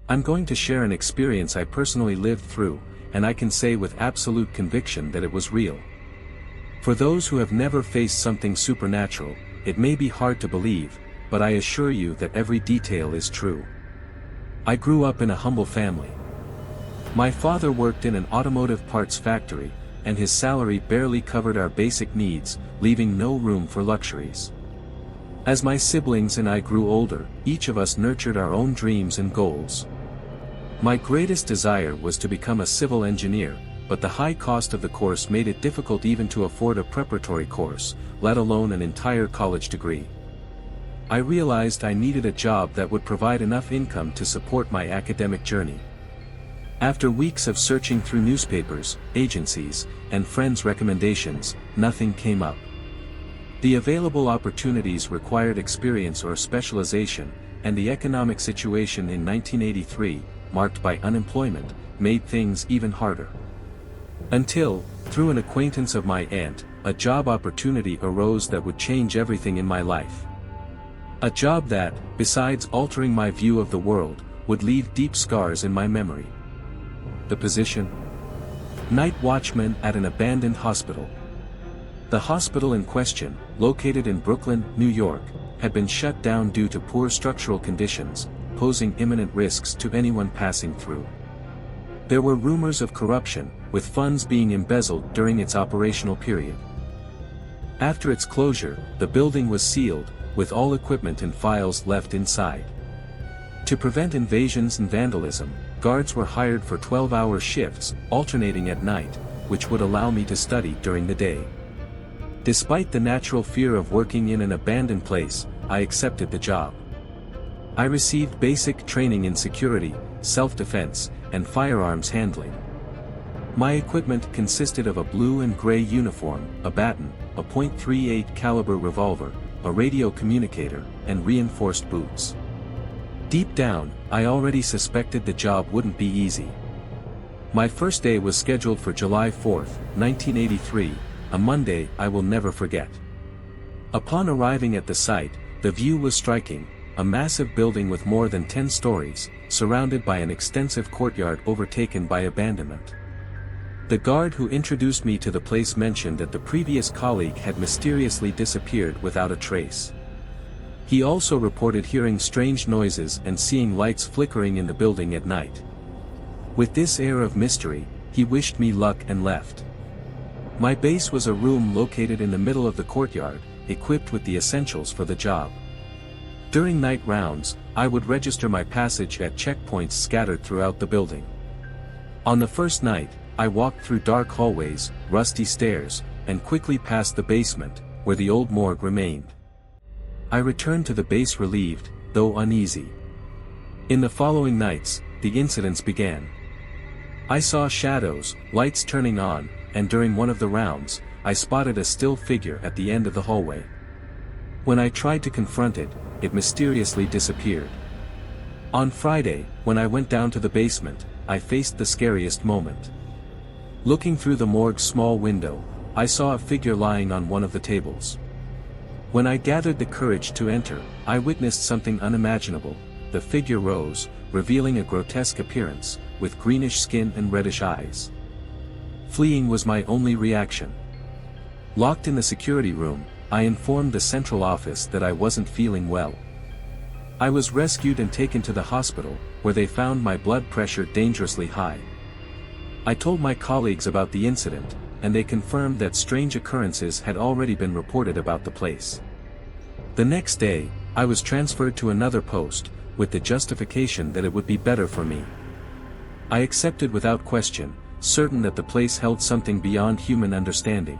I'm going to share an experience I personally lived through, and I can say with absolute conviction that it was real. For those who have never faced something supernatural, it may be hard to believe, but I assure you that every detail is true. I grew up in a humble family. My father worked in an automotive parts factory, and his salary barely covered our basic needs, leaving no room for luxuries. As my siblings and I grew older, each of us nurtured our own dreams and goals. My greatest desire was to become a civil engineer, but the high cost of the course made it difficult even to afford a preparatory course, let alone an entire college degree. I realized I needed a job that would provide enough income to support my academic journey. After weeks of searching through newspapers, agencies, and friends' recommendations, nothing came up. The available opportunities required experience or specialization, and the economic situation in 1983, marked by unemployment, made things even harder. Until, through an acquaintance of my aunt, a job opportunity arose that would change everything in my life. A job that, besides altering my view of the world, would leave deep scars in my memory. The position? Night watchman at an abandoned hospital. The hospital in question, located in Brooklyn, New York, had been shut down due to poor structural conditions, posing imminent risks to anyone passing through. There were rumors of corruption, with funds being embezzled during its operational period. After its closure, the building was sealed, with all equipment and files left inside. To prevent invasions and vandalism, guards were hired for 12-hour shifts, alternating at night, which would allow me to study during the day. Despite the natural fear of working in an abandoned place, I accepted the job. I received basic training in security, self-defense, and firearms handling. My equipment consisted of a blue and gray uniform, a baton, a .38 caliber revolver, a radio communicator, and reinforced boots. Deep down, I already suspected the job wouldn't be easy. My first day was scheduled for July 4, 1983, a Monday I will never forget. Upon arriving at the site, the view was striking, a massive building with more than 10 stories, surrounded by an extensive courtyard overtaken by abandonment. The guard who introduced me to the place mentioned that the previous colleague had mysteriously disappeared without a trace. He also reported hearing strange noises and seeing lights flickering in the building at night. With this air of mystery, he wished me luck and left. My base was a room located in the middle of the courtyard, equipped with the essentials for the job. During night rounds, I would register my passage at checkpoints scattered throughout the building. On the first night, I walked through dark hallways, rusty stairs, and quickly passed the basement, where the old morgue remained. I returned to the base relieved, though uneasy. In the following nights, the incidents began. I saw shadows, lights turning on, and during one of the rounds, I spotted a still figure at the end of the hallway. When I tried to confront it, it mysteriously disappeared. On Friday, when I went down to the basement, I faced the scariest moment. Looking through the morgue's small window, I saw a figure lying on one of the tables. When I gathered the courage to enter, I witnessed something unimaginable. The figure rose, revealing a grotesque appearance, with greenish skin and reddish eyes. Fleeing was my only reaction. Locked in the security room, I informed the central office that I wasn't feeling well. I was rescued and taken to the hospital, where they found my blood pressure dangerously high. I told my colleagues about the incident, and they confirmed that strange occurrences had already been reported about the place. The next day, I was transferred to another post, with the justification that it would be better for me. I accepted without question, certain that the place held something beyond human understanding.